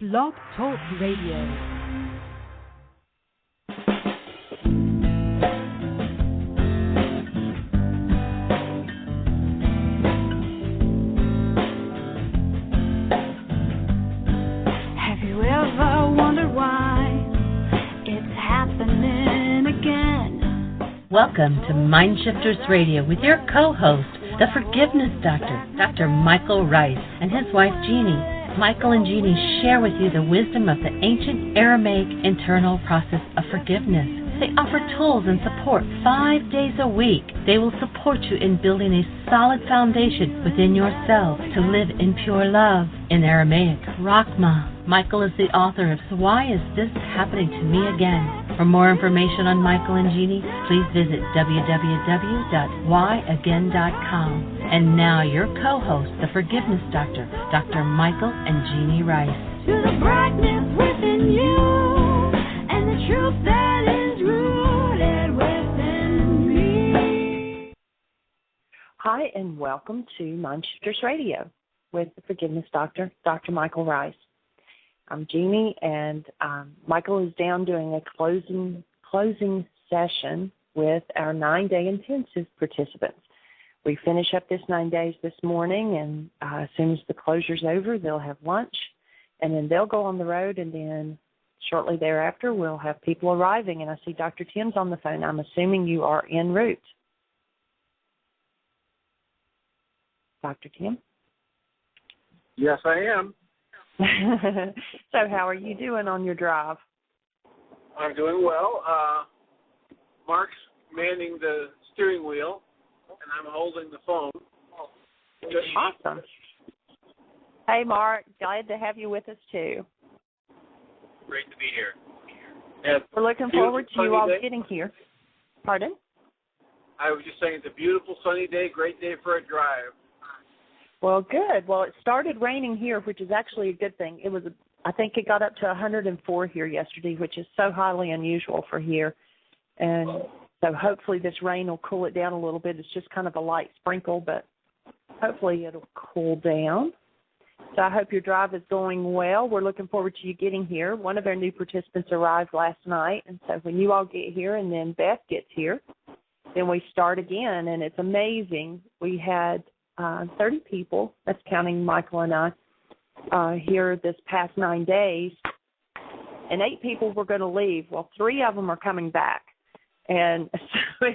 Blog Talk Radio. Welcome to Mindshifters Radio with your co-host, the Forgiveness Doctor, Dr. Michael Ryce, and his wife Jeanie. Michael and Jeanie share with you the wisdom of the ancient Aramaic internal process of forgiveness. They offer tools and support 5 days a week. They will support you in building a solid foundation within yourself to live in pure love. In Aramaic, Rachma. Michael is the author of So Why Is This Happening to Me Again? For more information on Michael and Jeanie, please visit www.whyagain.com. And now your co-host, the Forgiveness Doctor, Dr. Michael and Jeanie Ryce. To the brightness within you and the truth that is rooted within me. Hi, and welcome to Mindshifters Radio with the Forgiveness Doctor, Dr. Michael Ryce. I'm Jeanie, and Michael is down doing a closing session with our 9-day intensive participants. We finish up this 9 days this morning, and as soon as the closure's over, they'll have lunch, and then they'll go on the road, and then shortly thereafter, we'll have people arriving, and I see Dr. Tim's on the phone. I'm assuming you are en route. Dr. Tim? Yes, I am. So how are you doing on your drive? I'm doing well. Mark's manning the steering wheel, and I'm holding the phone. Awesome. Hey, Mark, glad to have you with us, too. Great to be here. And we're looking forward to you all getting here. Pardon? I was just saying it's a beautiful sunny day, great day for a drive. Well, good. Well, it started raining here, which is actually a good thing. I think it got up to 104 here yesterday, which is so highly unusual for here. And so hopefully this rain will cool it down a little bit. It's just kind of a light sprinkle, but hopefully it'll cool down. So I hope your drive is going well. We're looking forward to you getting here. One of our new participants arrived last night, and so when you all get here and then Beth gets here, then we start again, and it's amazing. We had 30 people, that's counting Michael and I, here this past 9 days, and 8 people were going to leave. Well, 3 of them are coming back, and so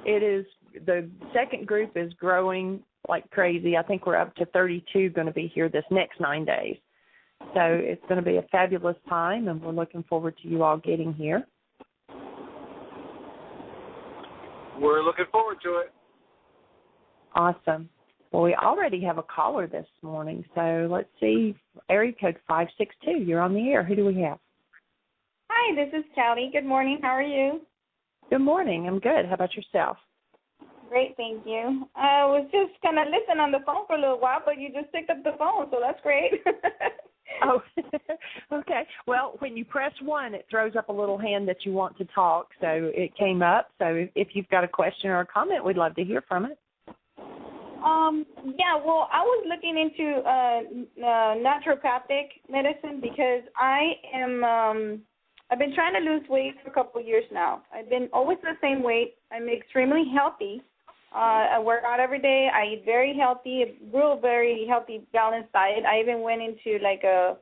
it is the second group is growing like crazy. I think we're up to 32 going to be here this next 9 days. So it's going to be a fabulous time, and we're looking forward to you all getting here. We're looking forward to it. Awesome. Well, we already have a caller this morning, so let's see. Area code 562, you're on the air. Who do we have? Hi, this is Callie. Good morning. How are you? Good morning. I'm good. How about yourself? Great, thank you. I was just going to listen on the phone for a little while, but you just picked up the phone, so that's great. Oh, okay. Well, when you press 1, it throws up a little hand that you want to talk, so it came up. So if you've got a question or a comment, we'd love to hear from it. Yeah, well, I was looking into naturopathic medicine because I've been trying to lose weight for a couple of years now. I've been always the same weight. I'm extremely healthy. I work out every day. I eat very healthy, a real very healthy, balanced diet. I even went into like a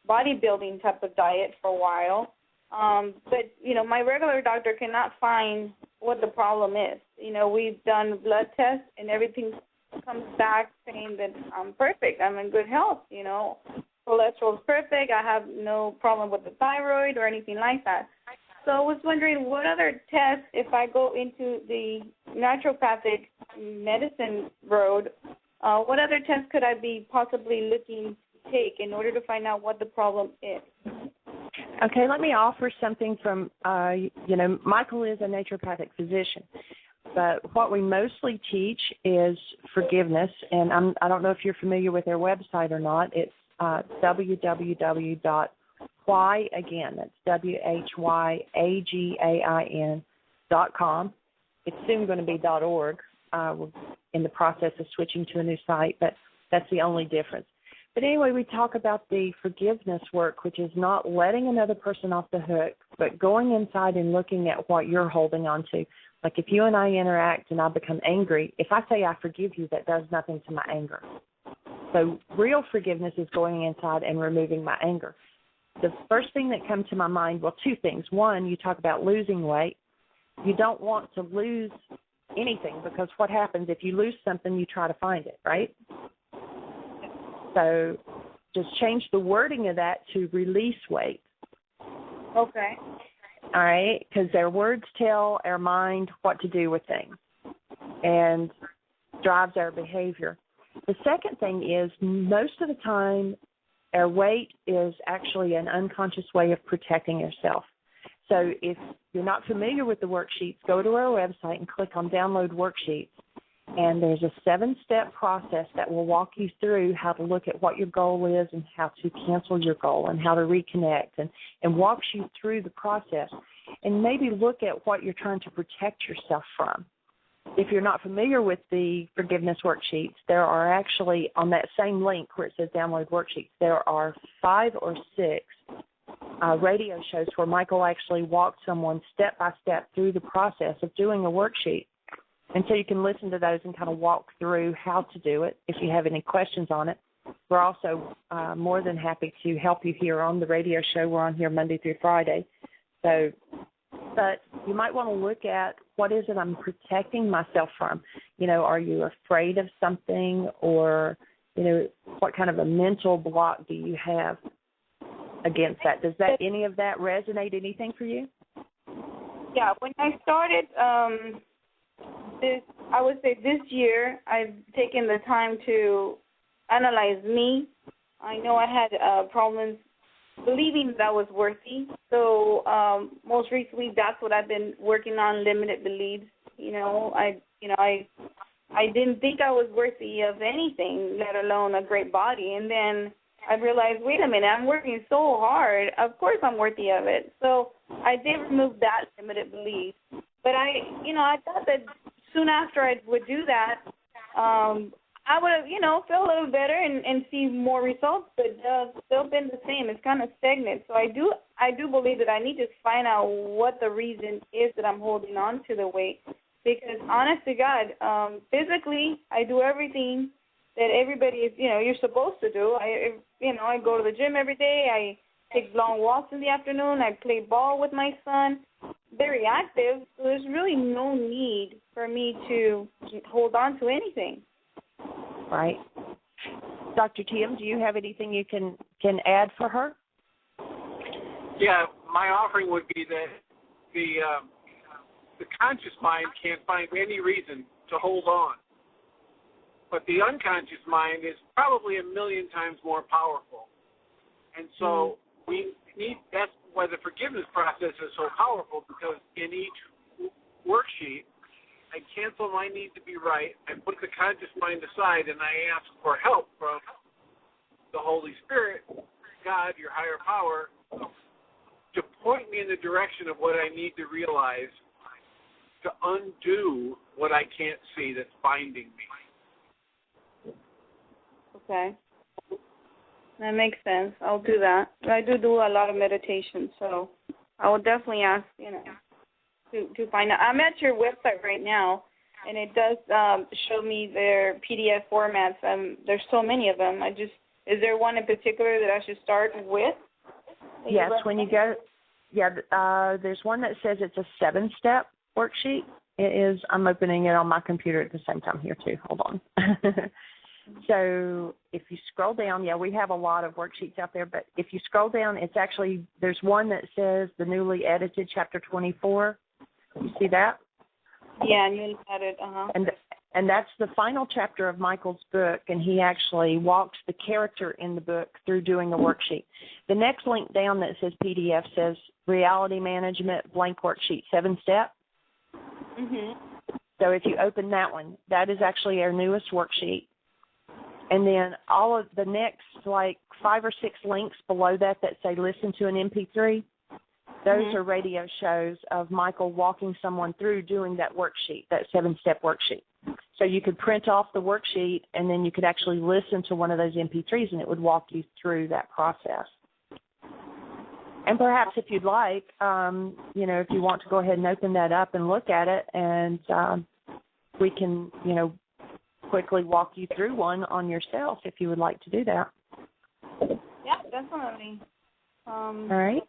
bodybuilding type of diet for a while. But, my regular doctor cannot find what the problem is. We've done blood tests and everything comes back saying that I'm perfect. I'm in good health, Cholesterol's perfect. I have no problem with the thyroid or anything like that. So I was wondering what other tests, if I go into the naturopathic medicine road, what other tests could I be possibly looking to take in order to find out what the problem is? Okay, let me offer something from, Michael is a naturopathic physician, but what we mostly teach is forgiveness, and I don't know if you're familiar with their website or not. It's www.whyagain, that's WHYAGAIN.com. It's soon going to be .org. We're in the process of switching to a new site, but that's the only difference. But anyway, we talk about the forgiveness work, which is not letting another person off the hook, but going inside and looking at what you're holding on to. Like if you and I interact and I become angry, if I say I forgive you, that does nothing to my anger. So real forgiveness is going inside and removing my anger. The first thing that comes to my mind, well, two things. One, you talk about losing weight. You don't want to lose anything because what happens if you lose something, you try to find it, right? So just change the wording of that to release weight. Okay. All right, because our words tell our mind what to do with things and drives our behavior. The second thing is most of the time our weight is actually an unconscious way of protecting yourself. So if you're not familiar with the worksheets, go to our website and click on Download Worksheets. And there's a 7-step process that will walk you through how to look at what your goal is and how to cancel your goal and how to reconnect and walks you through the process. And maybe look at what you're trying to protect yourself from. If you're not familiar with the forgiveness worksheets, there are actually, on that same link where it says Download Worksheets, there are 5 or 6 radio shows where Michael actually walked someone step by step through the process of doing a worksheet. And so you can listen to those and kind of walk through how to do it if you have any questions on it. We're also more than happy to help you here on the radio show. We're on here Monday through Friday. So, but you might want to look at what is it I'm protecting myself from. You know, are you afraid of something, or, you know, what kind of a mental block do you have against that? Does that any of that resonate anything for you? Yeah, when I started I would say this year, I've taken the time to analyze me. I know I had problems believing that I was worthy. So most recently, that's what I've been working on, limited beliefs. I didn't think I was worthy of anything, let alone a great body. And then I realized, wait a minute, I'm working so hard. Of course I'm worthy of it. So I did remove that limited belief. But I thought that soon after I would do that, I would have, feel a little better and see more results, but still been the same. It's kind of stagnant. So I do believe that I need to find out what the reason is that I'm holding on to the weight. Because honest to God, physically, I do everything that everybody is, you're supposed to do. I go to the gym every day. I take long walks in the afternoon. I play ball with my son. Very active. So there's really no need for me to hold on to anything. Right. Dr. Tim, do you have anything you can add for her? Yeah, my offering would be that the conscious mind can't find any reason to hold on. But the unconscious mind is probably 1 million times more powerful. And so that's why the forgiveness process is so powerful, because in each worksheet, I cancel my need to be right, I put the conscious mind aside, and I ask for help from the Holy Spirit, God, your higher power, to point me in the direction of what I need to realize to undo what I can't see that's binding me. Okay. That makes sense. I'll do that. I do a lot of meditation, so I will definitely ask, to find out. I'm at your website right now, and it does show me their PDF formats. There's so many of them. Is there one in particular that I should start with? Yes, when you go, there's one that says it's a 7-step worksheet. It is. I'm opening it on my computer at the same time here too. Hold on. So if you scroll down, we have a lot of worksheets out there, but if you scroll down, it's actually, there's one that says the newly edited chapter 24. You see that? Yeah, newly edited, And that's the final chapter of Michael's book, and he actually walks the character in the book through doing a worksheet. The next link down that says PDF says reality management blank worksheet 7-step. Mm-hmm. So if you open that one, that is actually our newest worksheet. And then all of the next, 5 or 6 links below that say listen to an MP3, those are radio shows of Michael walking someone through doing that worksheet, that 7-step worksheet. So you could print off the worksheet, and then you could actually listen to one of those MP3s, and it would walk you through that process. And perhaps if you'd like, if you want to go ahead and open that up and look at it, and we can, quickly walk you through one on yourself if you would like to do that. Yeah, definitely. All right.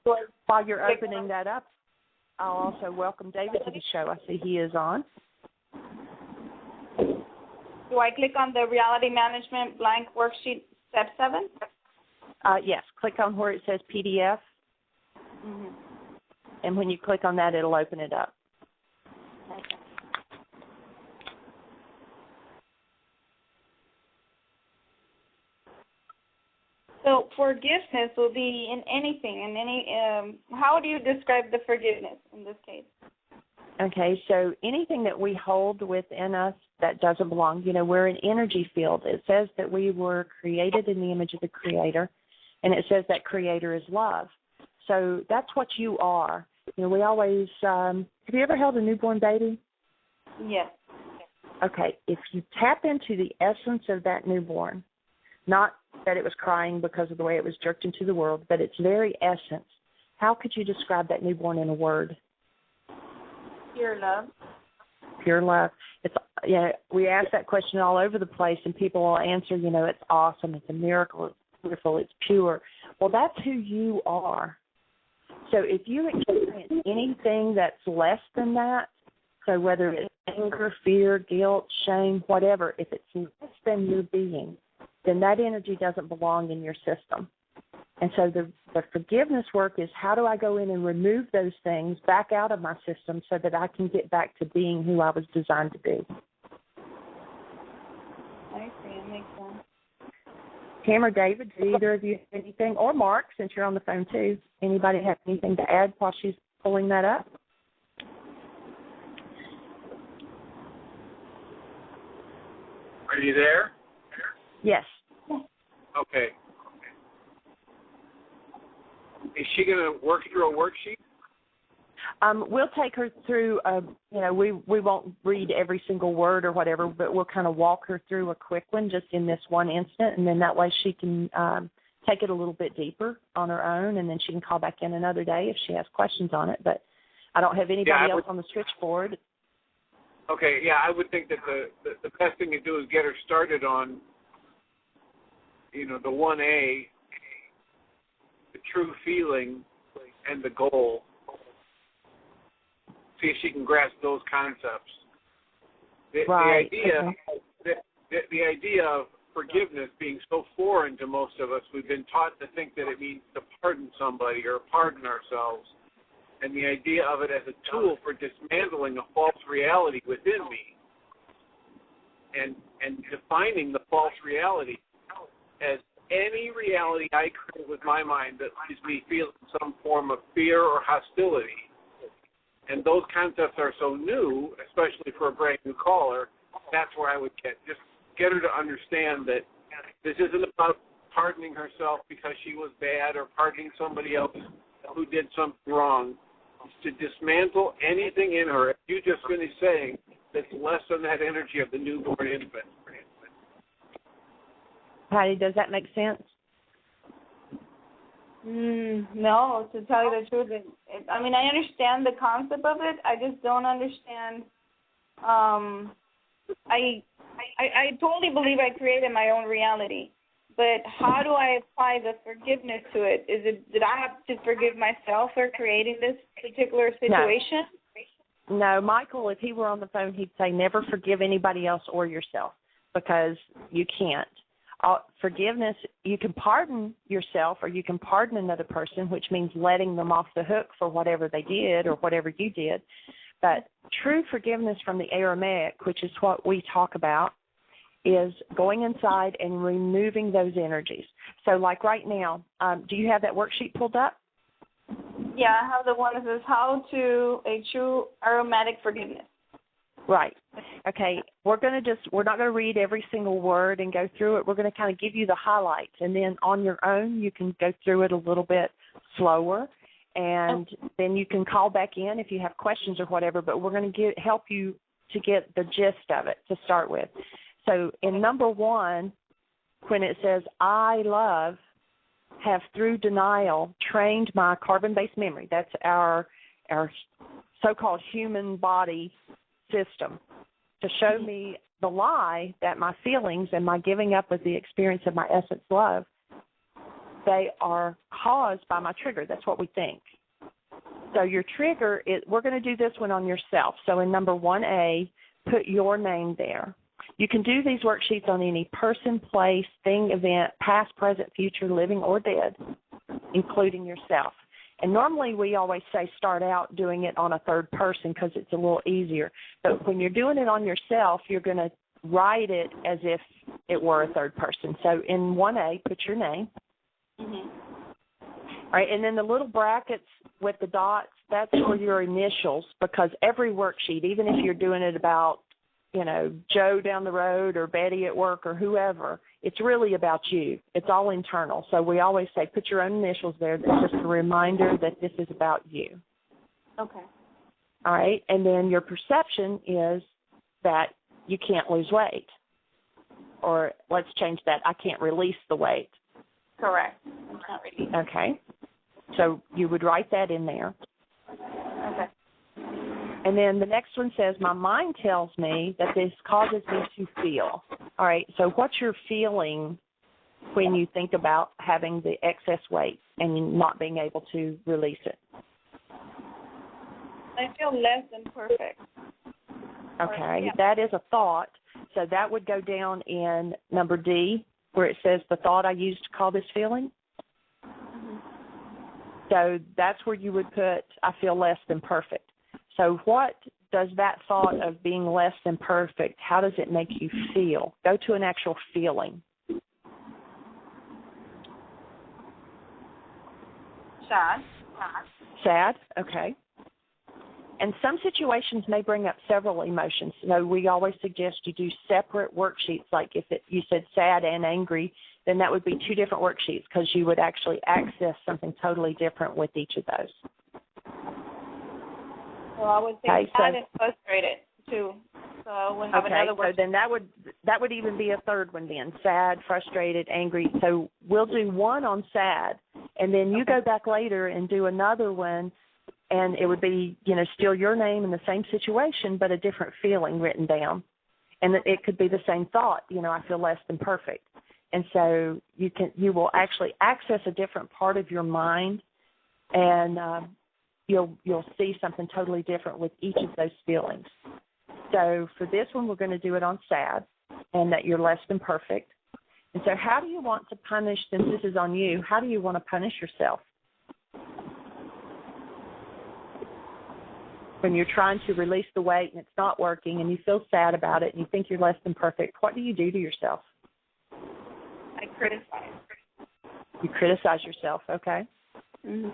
While you're opening that up, I'll also welcome David to the show. I see he is on. Do I click on the reality management blank worksheet step 7? Yes. Click on where it says PDF. Mm-hmm. And when you click on that, it'll open it up. Okay. So forgiveness will be in anything, in any. How do you describe the forgiveness in this case? Okay, so anything that we hold within us that doesn't belong, we're an energy field. It says that we were created in the image of the Creator, and it says that Creator is love. So that's what you are. We always, have you ever held a newborn baby? Yes. Okay, if you tap into the essence of that newborn, not that it was crying because of the way it was jerked into the world, but its very essence, how could you describe that newborn in a word? Pure love. Pure love. It's we ask that question all over the place, and people will answer, it's awesome, it's a miracle, it's beautiful, it's pure. Well, that's who you are. So if you experience anything that's less than that, so whether it's anger, fear, guilt, shame, whatever, if it's less than your being, then that energy doesn't belong in your system. And so the forgiveness work is, how do I go in and remove those things back out of my system so that I can get back to being who I was designed to be? I see. It makes sense. Kim or David, do either of you have anything? Or Mark, since you're on the phone too. Anybody have anything to add while she's pulling that up? Are you there? Yes. Okay. Is she going to work through a worksheet? We'll take her through, we won't read every single word or whatever, but we'll kind of walk her through a quick one just in this one instant, and then that way she can take it a little bit deeper on her own, and then she can call back in another day if she has questions on it. But I don't have anybody else on the switchboard. Okay, yeah, I would think that the best thing to do is get her started on, the 1A, the true feeling and the goal. See if she can grasp those concepts. The idea of forgiveness being so foreign to most of us, we've been taught to think that it means to pardon somebody or pardon ourselves. And the idea of it as a tool for dismantling a false reality within me and defining the false reality as any reality I create with my mind that leaves me feeling some form of fear or hostility. And those concepts are so new, especially for a brand new caller, that's where I would get her to understand that this isn't about pardoning herself because she was bad or pardoning somebody else who did something wrong. It's to dismantle anything in her, as you just finished saying, that's less than that energy of the newborn infant. Patty, does that make sense? No, to tell you the truth, I understand the concept of it. I just don't understand. I totally believe I created my own reality, but how do I apply the forgiveness to it? Did I have to forgive myself for creating this particular situation? No, Michael, if he were on the phone, he'd say never forgive anybody else or yourself, because you can't. Forgiveness, you can pardon yourself or you can pardon another person, which means letting them off the hook for whatever they did or whatever you did. But true forgiveness from the Aramaic, which is what we talk about, is going inside and removing those energies. So like right now, do you have that worksheet pulled up? Yeah, I have the one that says how to a true aromatic forgiveness. Right. Okay. We're not going to read every single word and go through it. We're going to kind of give you the highlights, and then on your own you can go through it a little bit slower, and then you can call back in if you have questions or whatever. But we're going to help you to get the gist of it to start with. So in number 1, when it says, I love, have through denial trained my carbon-based memory, that's our so-called human body system, to show me the lie that my feelings and my giving up of the experience of my essence love, they are caused by my trigger. That's what we think. So your trigger, we're going to do this one on yourself. So in number 1A, put your name there. You can do these worksheets on any person, place, thing, event, past, present, future, living or dead, including yourself. And normally we always say start out doing it on a third person because it's a little easier. But when you're doing it on yourself, you're going to write it as if it were a third person. So in 1A, put your name. Mm-hmm. All right, and then the little brackets with the dots, that's for your initials, because every worksheet, even if you're doing it about, Joe down the road or Betty at work or whoever, it's really about you. It's all internal. So we always say put your own initials there. That's just a reminder that this is about you. Okay. All right, and then your perception is that you can't lose weight. Or let's change that, I can't release the weight. Correct. I'm not ready. Okay. So you would write that in there. Okay. And then the next one says, my mind tells me that this causes me to feel. All right, so what's your feeling when you think about having the excess weight and not being able to release it? I feel less than perfect. Okay, that is a thought. So that would go down in number D, where it says the thought I used to call this feeling. Mm-hmm. So that's where you would put, I feel less than perfect. So what does that thought of being less than perfect, how does it make you feel? Go to an actual feeling. Sad. Sad, okay. And some situations may bring up several emotions. So we always suggest you do separate worksheets. Like if you said sad and angry, then that would be 2 different worksheets because you would actually access something totally different with each of those. Well, I would say sad and frustrated too. So we'll have another worksheet. So then that would even be a third one then. Sad, frustrated, angry. So we'll do one on sad, and then you go back later and do another one. And it would be, still your name in the same situation, but a different feeling written down. And it could be the same thought, I feel less than perfect. And so you will actually access a different part of your mind, and you'll see something totally different with each of those feelings. So for this one, we're going to do it on sad, and that you're less than perfect. And so how do you want to punish, since this is on you, how do you want to punish yourself? When you're trying to release the weight and it's not working and you feel sad about it and you think you're less than perfect, what do you do to yourself? I criticize. You criticize yourself, okay? Mm-hmm.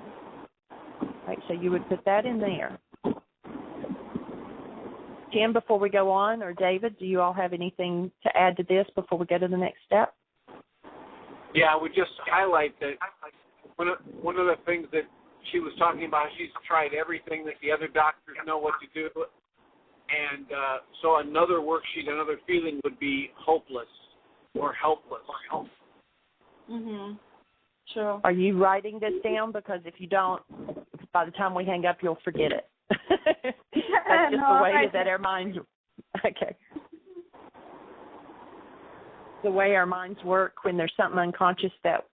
Right, so you would put that in there. Tim, before we go on, or David, do you all have anything to add to this before we go to the next step? Yeah, I would just highlight that one of the things that she was talking about, she's tried everything that the other doctors know what to do. And so another worksheet, another feeling would be hopeless or helpless. Mhm. Sure. Are you writing this down? Because if you don't, by the time we hang up, you'll forget it. That's just the way that our minds. Okay. The way our minds work when there's something unconscious that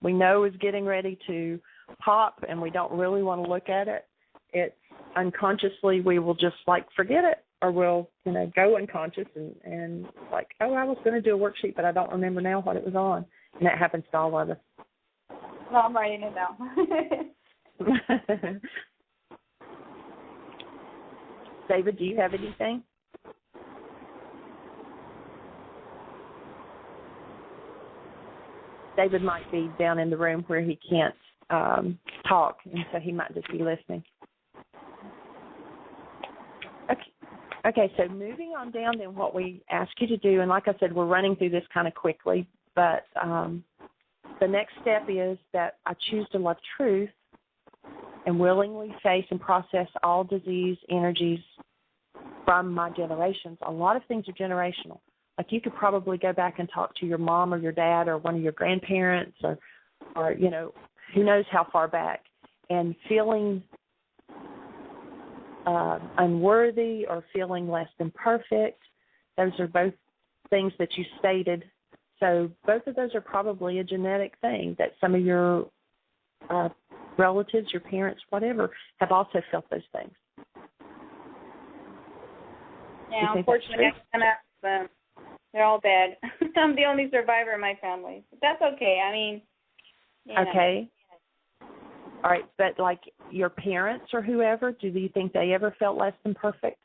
we know is getting ready to pop and we don't really want to look at it, it's unconsciously we will just forget it, or we'll go unconscious and I was going to do a worksheet but I don't remember now what it was on, and that happens to all of us. No, I'm writing it down. David, do you have anything? David might be down in the room where he can't talk, and so he might just be listening. Okay, so moving on down then, what we ask you to do, and like I said, we're running through this kind of quickly, but the next step is that I choose to love truth and willingly face and process all disease energies from my generations. A lot of things are generational. Like you could probably go back and talk to your mom or your dad or one of your grandparents or you know, who knows how far back, and feeling unworthy or feeling less than perfect. Those are both things that you stated. So both of those are probably a genetic thing that some of your relatives, your parents, whatever, have also felt those things. Yeah, unfortunately, they're all bad. I'm the only survivor in my family. But that's okay. I mean, you know. Okay. All right, but like your parents or whoever, do you think they ever felt less than perfect?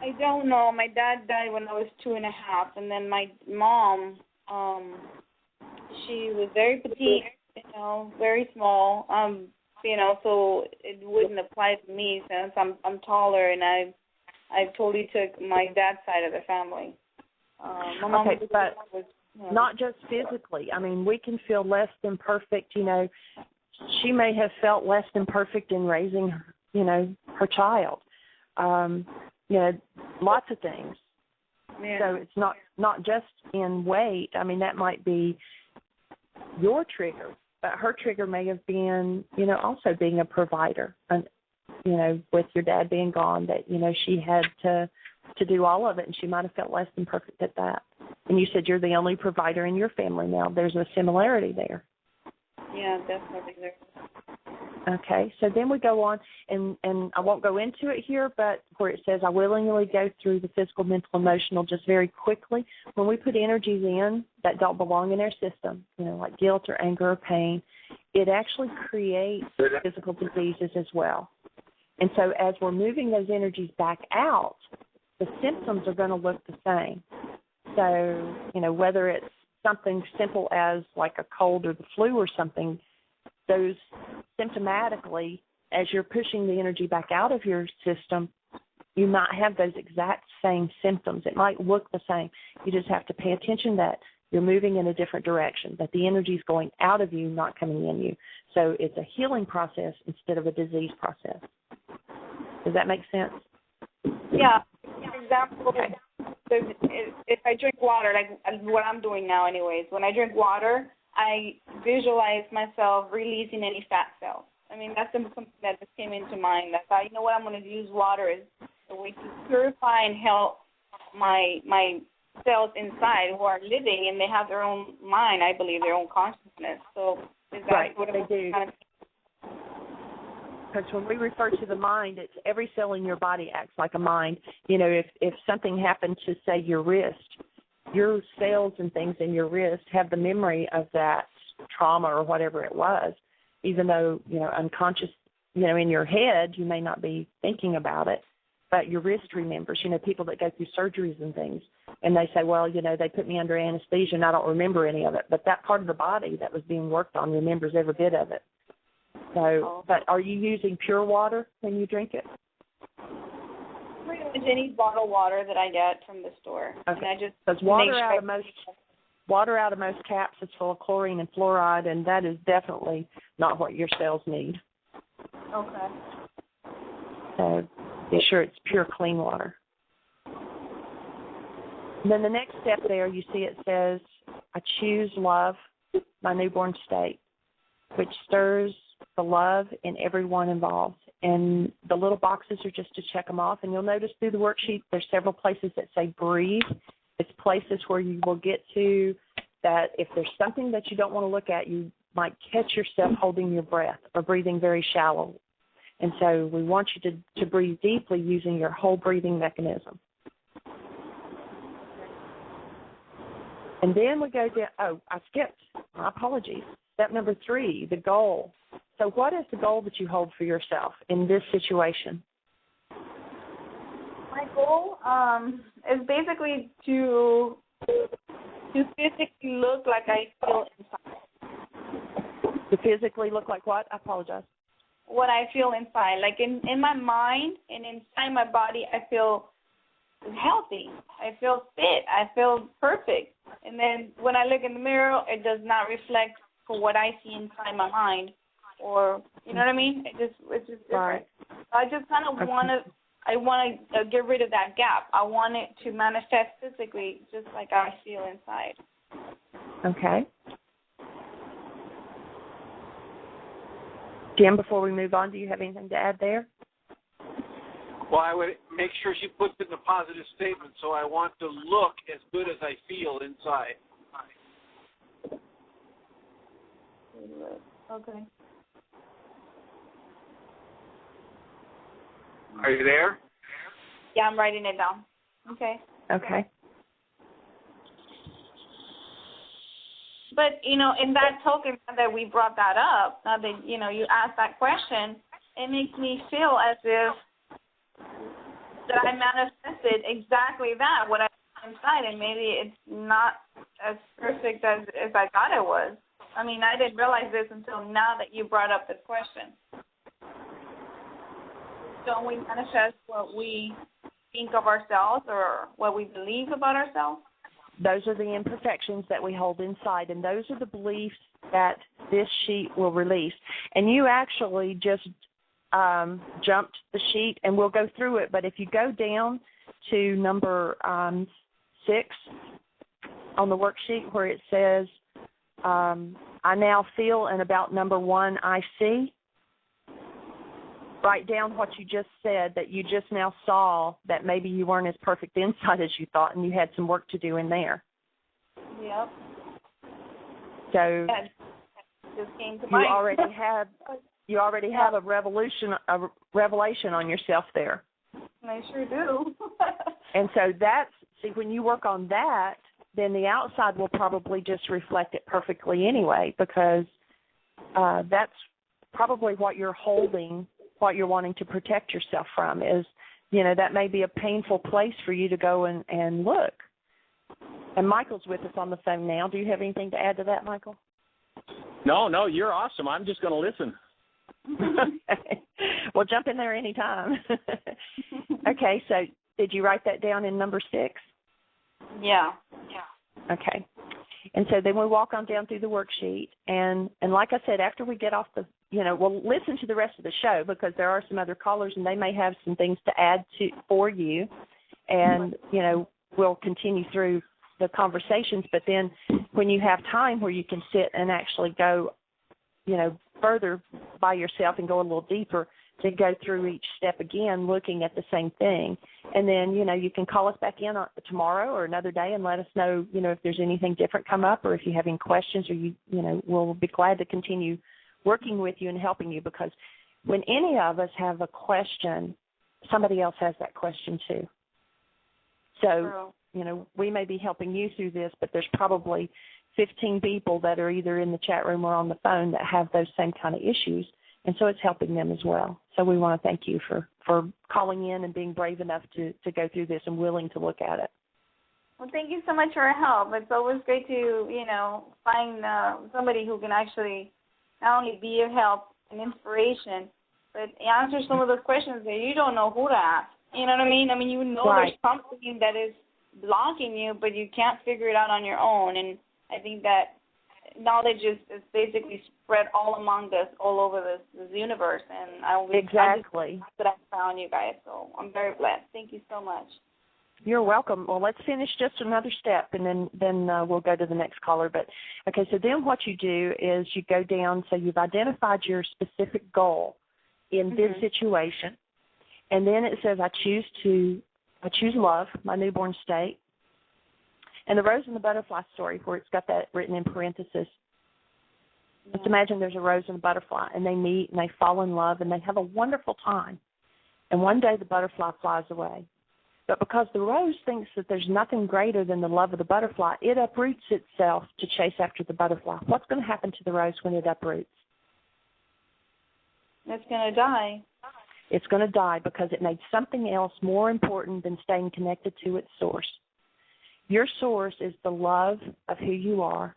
I don't know. My dad died when I was 2.5, and then my mom, she was very petite, you know, very small, you know, so it wouldn't apply to me since I'm taller, and I totally took my dad's side of the family. My mom was not just physically. I mean, we can feel less than perfect. You know, she may have felt less than perfect in raising, you know, her child. You know, lots of things. Yeah. So it's not just in weight. I mean, that might be your trigger, but her trigger may have been, you know, also being a provider. And, you know, with your dad being gone, that, you know, she had to do all of it, and she might have felt less than perfect at that. And you said you're the only provider in your family now. There's a similarity there. Yeah, definitely there. Okay, so then we go on, and I won't go into it here, but where it says, I willingly go through the physical, mental, emotional just very quickly. When we put energies in that don't belong in our system, you know, like guilt or anger or pain, it actually creates physical diseases as well. And so as we're moving those energies back out, the symptoms are going to look the same. So, you know, whether it's something simple as like a cold or the flu or something, those symptomatically, as you're pushing the energy back out of your system, you might have those exact same symptoms. It might look the same. You just have to pay attention that you're moving in a different direction, that the energy is going out of you, not coming in you. So it's a healing process instead of a disease process. Does that make sense? Yeah. For example, if I drink water, like what I'm doing now anyways, when I drink water, I visualize myself releasing any fat cells. I mean, that's something that just came into mind. I thought, you know what, I'm going to use water as a way to purify and help my cells inside who are living, and they have their own mind, I believe, their own consciousness. So is that right, what they do? Because when we refer to the mind, it's every cell in your body acts like a mind. You know, if something happened to, say, your wrist, your cells and things in your wrist have the memory of that trauma or whatever it was, even though, you know, unconscious, you know, in your head, you may not be thinking about it, but your wrist remembers. You know, people that go through surgeries and things, and they say, well, you know, they put me under anesthesia and I don't remember any of it, but that part of the body that was being worked on remembers every bit of it. So, but are you using pure water when you drink it? Pretty much any bottled water that I get from the store. Okay. And I just because water out of most caps is full of chlorine and fluoride, and that is definitely not what your cells need. Okay. So be sure it's pure, clean water. And then the next step there, you see it says, I choose love, my newborn state, which stirs the love in everyone involved. And the little boxes are just to check them off. And you'll notice through the worksheet there's several places that say breathe. It's places where you will get to that if there's something that you don't want to look at, you might catch yourself holding your breath or breathing very shallow. And so we want you to breathe deeply using your whole breathing mechanism. And then we go down, oh, I skipped. My apologies. Step number 3, the goal. So what is the goal that you hold for yourself in this situation? My goal is basically to physically look like I feel inside. To physically look like what? I apologize. What I feel inside. Like in my mind and inside my body, I feel healthy. I feel fit. I feel perfect. And then when I look in the mirror, it does not reflect for what I see inside my mind. Or, you know what I mean? It's just different. Right. I just kind of want to I want to get rid of that gap. I want it to manifest physically just like I feel inside. Okay. Jim, before we move on, do you have anything to add there? Well, I would make sure she puts it in a positive statement, so I want to look as good as I feel inside. Okay. Are you there? Yeah, I'm writing it down. Okay. Okay. But, in that token that we brought that up, now that, you asked that question, it makes me feel as if that I manifested exactly that, what I had inside, and maybe it's not as perfect as I thought it was. I mean, I didn't realize this until now that you brought up this question. Don't we manifest what we think of ourselves or what we believe about ourselves? Those are the imperfections that we hold inside, and those are the beliefs that this sheet will release. And you actually just jumped the sheet, and we'll go through it. But if you go down to number 6 on the worksheet where it says, I now feel, and about number 1, I see, write down what you just said, that you just now saw that maybe you weren't as perfect inside as you thought, and you had some work to do in there. Yep. So just came to you mind. already have a revelation on yourself there. I sure do. And so when you work on that, then the outside will probably just reflect it perfectly anyway, because that's probably what you're holding, what you're wanting to protect yourself from is, that may be a painful place for you to go and look. And Michael's with us on the phone now. Do you have anything to add to that, Michael? No, you're awesome. I'm just going to listen. Well, jump in there anytime. Okay, so did you write that down in number 6? Yeah. Okay. And so then we walk on down through the worksheet, and like I said, after we get off we'll listen to the rest of the show because there are some other callers and they may have some things to add for you, and, we'll continue through the conversations. But then when you have time where you can sit and actually go, further by yourself and go a little deeper, to go through each step again, looking at the same thing. And then, you can call us back in tomorrow or another day and let us know, if there's anything different come up, or if you have any questions, or we'll be glad to continue working with you and helping you, because when any of us have a question, somebody else has that question too. So, we may be helping you through this, but there's probably 15 people that are either in the chat room or on the phone that have those same kind of issues, and so it's helping them as well. So we want to thank you for calling in and being brave enough to go through this and willing to look at it. Well, thank you so much for your help. It's always great to, find somebody who can actually not only be of help and inspiration, but answer some of those questions that you don't know who to ask. You know what I mean? You know Right. There's something that is blocking you, but you can't figure it out on your own. And I think that knowledge is basically spread all among us, all over this universe. And Exactly. That I found you guys, so I'm very blessed. Thank you so much. You're welcome. Well, let's finish just another step, and then we'll go to the next caller. But okay, so then what you do is you go down. So you've identified your specific goal in this situation, and then it says, I choose love, my newborn state. And the rose and the butterfly story, where it's got that written in parentheses. Let's imagine there's a rose and a butterfly, and they meet and they fall in love and they have a wonderful time. And one day the butterfly flies away. But because the rose thinks that there's nothing greater than the love of the butterfly, it uproots itself to chase after the butterfly. What's going to happen to the rose when it uproots? It's going to die. It's going to die because it made something else more important than staying connected to its source. Your source is the love of who you are,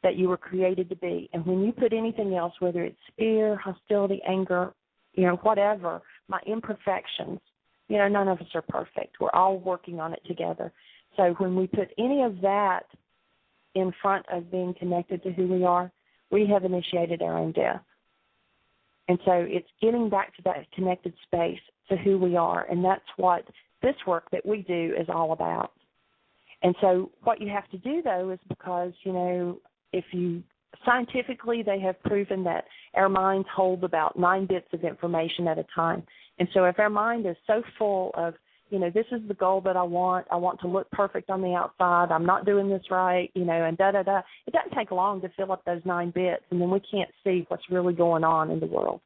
that you were created to be. And when you put anything else, whether it's fear, hostility, anger, whatever, my imperfections, none of us are perfect. We're all working on it together. So when we put any of that in front of being connected to who we are, we have initiated our own death. And so it's getting back to that connected space to who we are, and that's what this work that we do is all about. And so what you have to do, though, is because, if you scientifically they have proven that our minds hold about 9 bits of information at a time. And so if our mind is so full of, this is the goal that I want to look perfect on the outside, I'm not doing this right, and da-da-da, it doesn't take long to fill up those 9 bits, and then we can't see what's really going on in the world.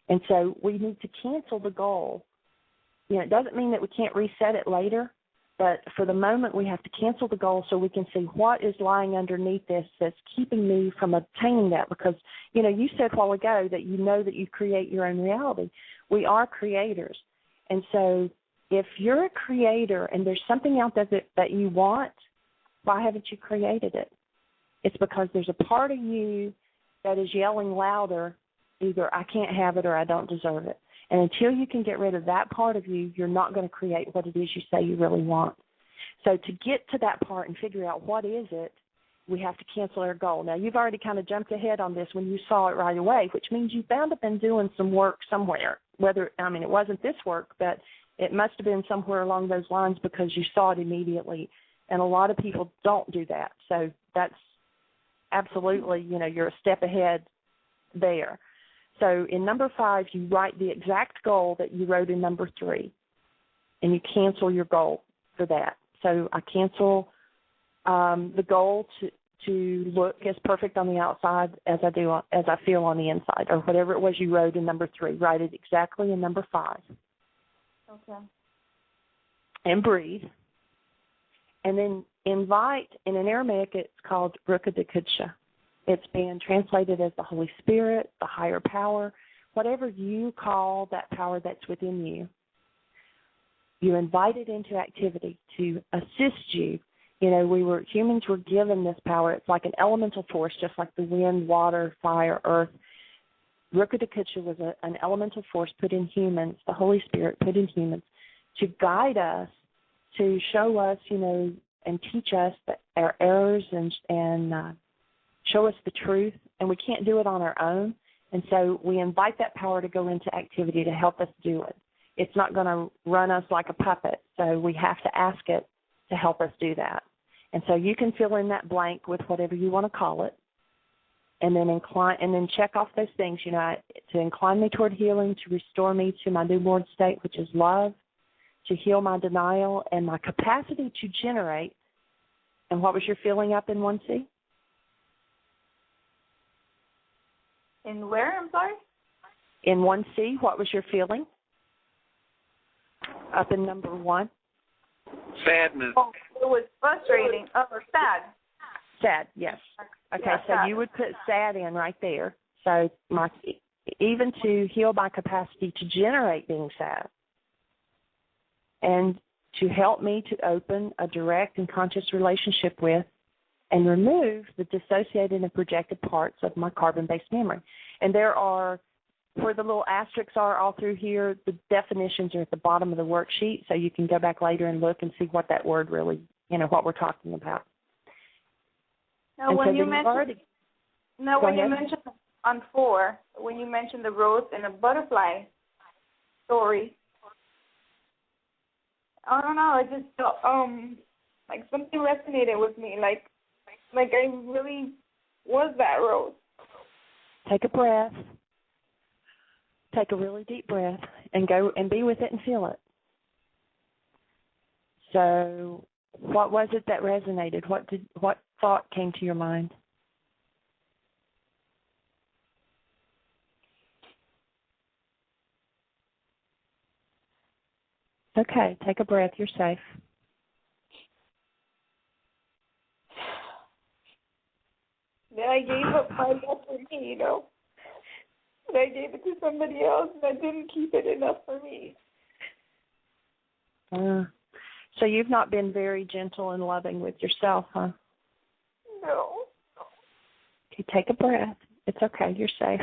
And so we need to cancel the goal. It doesn't mean that we can't reset it later, but for the moment we have to cancel the goal so we can see what is lying underneath this that's keeping me from obtaining that. Because, you said a while ago that that you create your own reality. We are creators. And so if you're a creator and there's something out there that you want, why haven't you created it? It's because there's a part of you that is yelling louder, either I can't have it or I don't deserve it. And until you can get rid of that part of you, you're not going to create what it is you say you really want. So to get to that part and figure out what is it, we have to cancel our goal. Now, you've already kind of jumped ahead on this when you saw it right away, which means you bound up been doing some work somewhere. It wasn't this work, but it must have been somewhere along those lines because you saw it immediately. And a lot of people don't do that. So that's absolutely, you're a step ahead there. So in number 5, you write the exact goal that you wrote in number 3, and you cancel your goal for that. So I cancel the goal to look as perfect on the outside as I feel on the inside, or whatever it was you wrote in number 3. Write it exactly in number 5. Okay. And breathe. And then invite, in an Aramaic it's called Ruka de Kudsha. It's been translated as the Holy Spirit, the higher power, whatever you call that power that's within you. You invite it into activity to assist you. Humans were given this power. It's like an elemental force, just like the wind, water, fire, earth. Ruka de Kudsha was an elemental force put in humans, the Holy Spirit put in humans, to guide us, to show us, and teach us our errors and show us the truth, and we can't do it on our own. And so we invite that power to go into activity to help us do it. It's not going to run us like a puppet, so we have to ask it to help us do that. And so you can fill in that blank with whatever you want to call it, and then check off those things, to incline me toward healing, to restore me to my newborn state, which is love, to heal my denial and my capacity to generate. And what was your feeling up in 1C? In where, I'm sorry? In 1C, what was your feeling? Up in number 1? Sadness. Oh, it was frustrating. Oh, or sad. Sad, yes. Okay, yeah, so sad. you would put sad in right there. So even to heal my capacity to generate being sad, and to help me to open a direct and conscious relationship with and remove the dissociated and projected parts of my carbon-based memory. And there are, where the little asterisks are all through here, the definitions are at the bottom of the worksheet, so you can go back later and look and see what that word really, what we're talking about. Now, when you mentioned on 4, when you mentioned the rose and the butterfly story, I don't know, it just felt like something resonated with me, like I really was that rose. Take a breath. Take a really deep breath and go and be with it and feel it. So what was it that resonated? What thought came to your mind? Okay, take a breath. You're safe. That I gave up my love for me, That I gave it to somebody else and I didn't keep it enough for me. So you've not been very gentle and loving with yourself, huh? No. Okay, take a breath. It's okay. You're safe.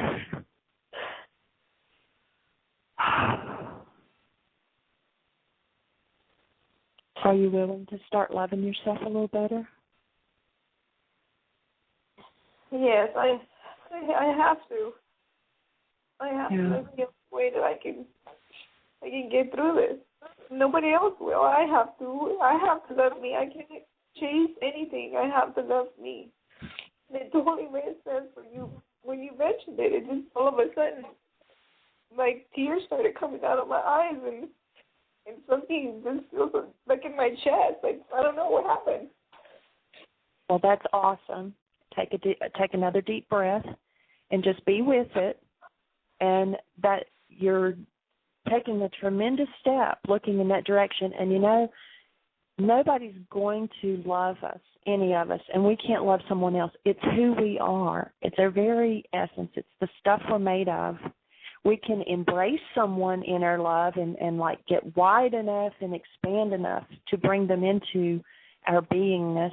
Are you willing to start loving yourself a little better? Yes, I have to. I have to live in a way that I can get through this. Nobody else will. I have to love me. I can't chase anything. I have to love me. And it totally made sense for you when you mentioned it. It just all of a sudden, like, tears started coming out of my eyes, and something just feels like in my chest. Like, I don't know what happened. Well, that's awesome. Take another deep breath and just be with it, and that you're taking a tremendous step looking in that direction. And, you know, nobody's going to love us, any of us, and we can't love someone else. It's who we are. It's our very essence. It's the stuff we're made of. We can embrace someone in our love and like get wide enough and expand enough to bring them into our beingness.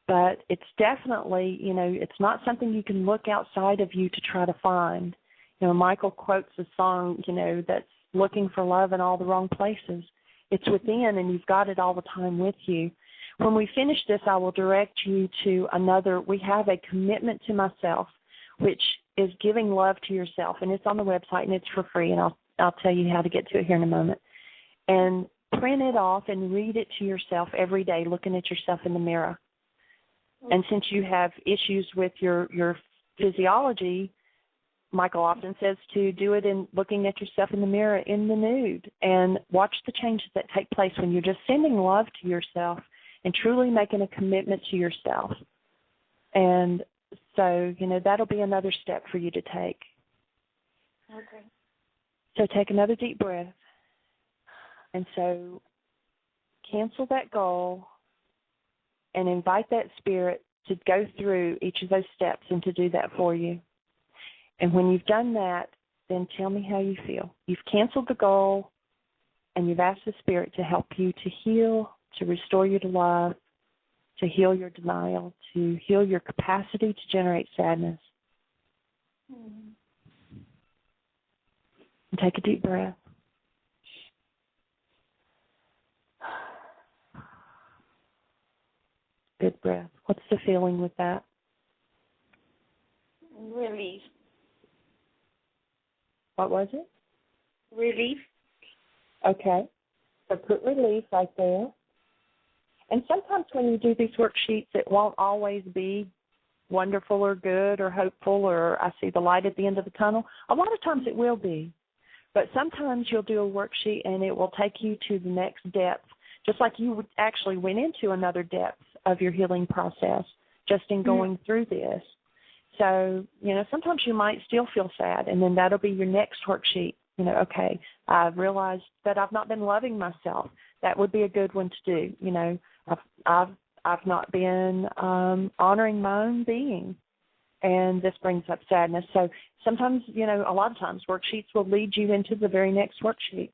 But it's definitely, you know, it's not something you can look outside of you to try to find. You know, Michael quotes a song, you know, that's looking for love in all the wrong places. It's within, and you've got it all the time with you. When we finish this, I will direct you to we have a commitment to myself, which is giving love to yourself, and it's on the website, and it's for free, and I'll tell you how to get to it here in a moment. And print it off and read it to yourself every day, looking at yourself in the mirror. And since you have issues with your physiology, Michael often says to do it in looking at yourself in the mirror in the nude, and watch the changes that take place when you're just sending love to yourself and truly making a commitment to yourself. And so, you know, that'll be another step for you to take. Okay. So take another deep breath. And so cancel that goal and invite that spirit to go through each of those steps and to do that for you. And when you've done that, then tell me how you feel. You've canceled the goal, and you've asked the spirit to help you to heal, to restore you to love, to heal your denial, to heal your capacity to generate sadness. And take a deep breath. Good breath. What's the feeling with that? Relief. What was it? Relief. Okay. So put relief right there. And sometimes when you do these worksheets, it won't always be wonderful or good or hopeful or I see the light at the end of the tunnel. A lot of times it will be. But sometimes you'll do a worksheet and it will take you to the next depth, just like you actually went into another depth of your healing process just in going through this. So, you know, sometimes you might still feel sad, and then that'll be your next worksheet. You know, okay, I've realized that I've not been loving myself. That would be a good one to do. You know, I've not been honoring my own being, and this brings up sadness. So sometimes, you know, a lot of times worksheets will lead you into the very next worksheet.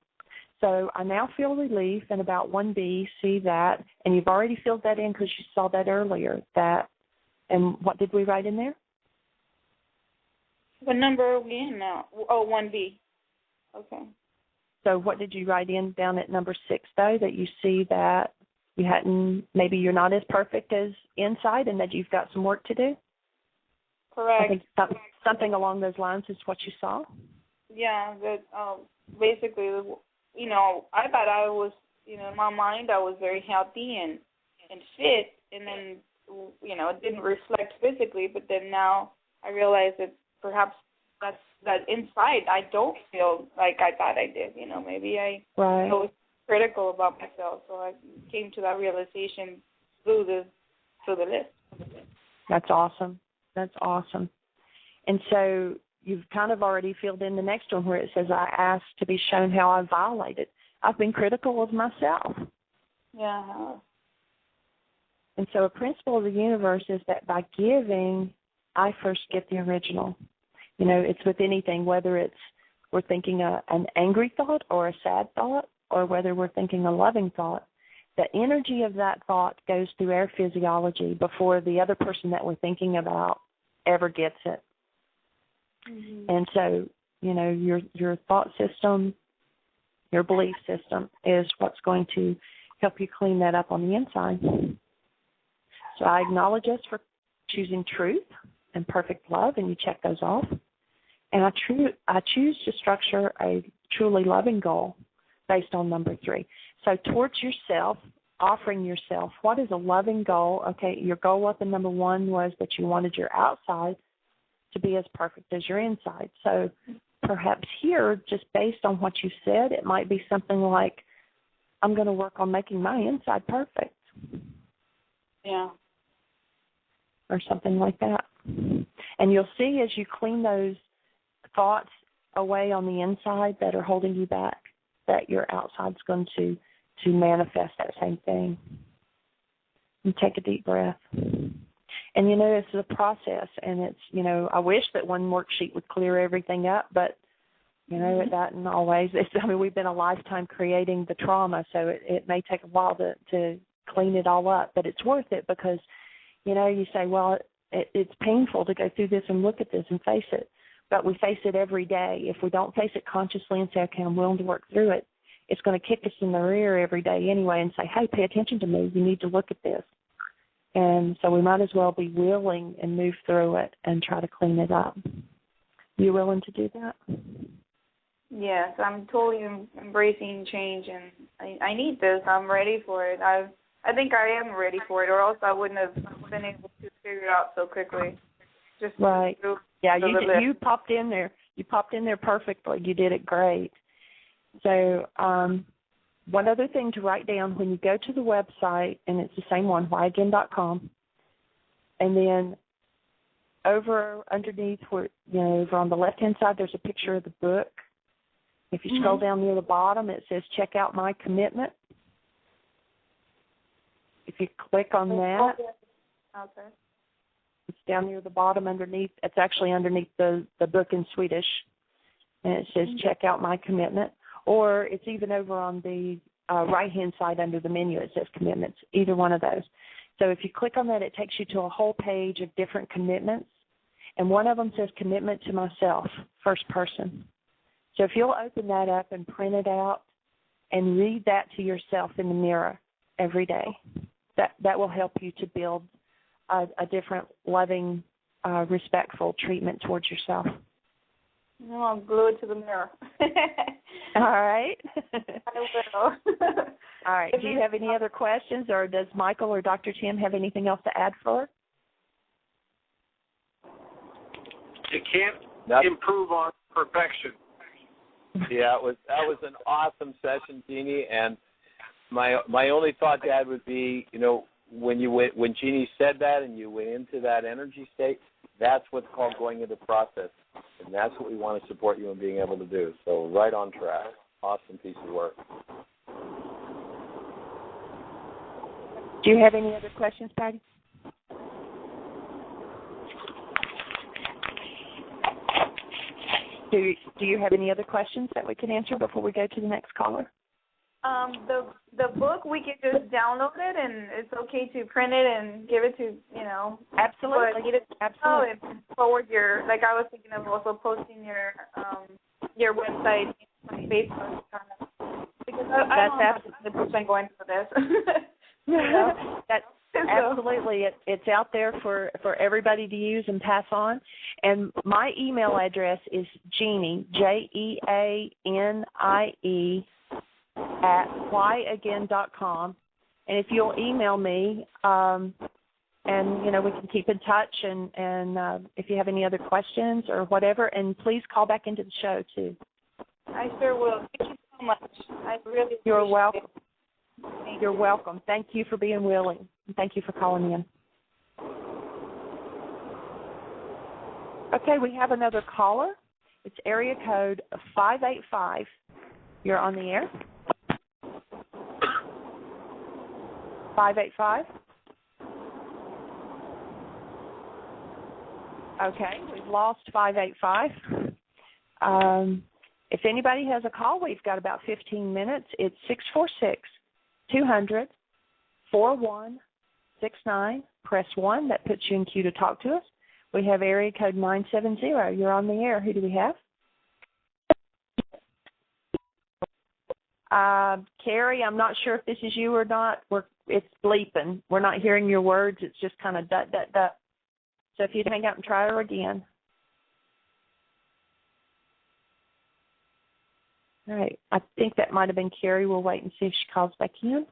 So I now feel relief in about 1B, see that, and you've already filled that in because you saw that earlier. That, and what did we write in there? What number are we in now? Oh, 1B. Okay. So what did you write in down at number 6, though, that you see that you hadn't, maybe you're not as perfect as inside and that you've got some work to do? Correct. I think something along those lines is what you saw? Yeah, that basically, you know, I thought I was, you know, in my mind I was very healthy and fit, and then, you know, it didn't reflect physically, but then now I realize that perhaps that inside I don't feel like I thought I did. You know, maybe I was critical about myself, so I came to that realization through the list. That's awesome. That's awesome. And so you've kind of already filled in the next one where it says, I asked to be shown how I violated. I've been critical of myself. Yeah. And so a principle of the universe is that by giving, I first get the original. You know, it's with anything, whether we're thinking an angry thought or a sad thought, or whether we're thinking a loving thought, the energy of that thought goes through our physiology before the other person that we're thinking about ever gets it. Mm-hmm. And so, you know, your thought system, your belief system is what's going to help you clean that up on the inside. So I acknowledge us for choosing truth and perfect love, and you check those off. And I choose to structure a truly loving goal based on number 3. So towards yourself, offering yourself, what is a loving goal? Okay, your goal up in number 1 was that you wanted your outside to be as perfect as your inside. So perhaps here, just based on what you said, it might be something like, I'm going to work on making my inside perfect. Yeah. Or something like that. And you'll see as you clean those thoughts away on the inside that are holding you back, that your outside's going to manifest that same thing. And take a deep breath. And, this is a process, and it's, I wish that one worksheet would clear everything up, but, it doesn't always. We've been a lifetime creating the trauma, so it may take a while to clean it all up, but it's worth it because, you say, well, it's painful to go through this and look at this and face it, but we face it every day. If we don't face it consciously and say, okay, I'm willing to work through it, it's going to kick us in the rear every day anyway and say, hey, pay attention to me. You need to look at this. And so we might as well be willing and move through it and try to clean it up. You willing to do that? Yes, I'm totally embracing change, and I need this. I'm ready for it. I think I am ready for it, or else I wouldn't have been able to figure it out so quickly. Just right. Yeah, you popped in there. You popped in there perfectly. You did it great. So one other thing to write down when you go to the website, and it's the same one, whyagain.com, and then over underneath where, over on the left-hand side, there's a picture of the book. If you scroll down near the bottom, it says, check out my commitment. If you click on that, okay. It's down near the bottom underneath. It's actually underneath the book in Swedish, and it says, check out my commitment. Or it's even over on the right-hand side under the menu. It says commitments, either one of those. So if you click on that, it takes you to a whole page of different commitments, and one of them says commitment to myself, first person. So if you'll open that up and print it out and read that to yourself in the mirror every day, that will help you to build a different, loving, respectful treatment towards yourself. No, I'm glued to the mirror. All right. I will. All right. Do you have any other questions, or does Michael or Dr. Tim have anything else to add for her? You can't improve on perfection. Yeah, that was an awesome session, Jeanie. And my only thought to add would be, when Jeanie said that and you went into that energy state, that's what's called going into process, and that's what we want to support you in being able to do. So right on track. Awesome piece of work. Do you have any other questions, Patty? Do you have any other questions that we can answer before we go to the next caller? The book, we can just download it, and it's okay to print it and give it to, Absolutely. Absolutely. And forward like I was thinking of also posting your website on Facebook, because I'm 100% going for this. That's absolutely. It's out there for everybody to use and pass on. And my email address is Jeanie, JEANIE, at whyagain.com. And if you'll email me, and we can keep in touch, and if you have any other questions or whatever, and please call back into the show too. I sure will. Thank you so much. I really appreciate You're welcome. it. You're welcome. Thank you for being willing. And thank you for calling in. Okay, we have another caller. It's area code 585. You're on the air. 585. Okay, we've lost 585. If anybody has a call, we've got about 15 minutes. It's 646-200-4169. Press 1. That puts you in queue to talk to us. We have area code 970. You're on the air. Who do we have? Carrie, I'm not sure if this is you or not. It's bleeping. We're not hearing your words. It's just kind of dut, dut, dut. So if you'd hang out and try her again. All right. I think that might have been Carrie. We'll wait and see if she calls back in.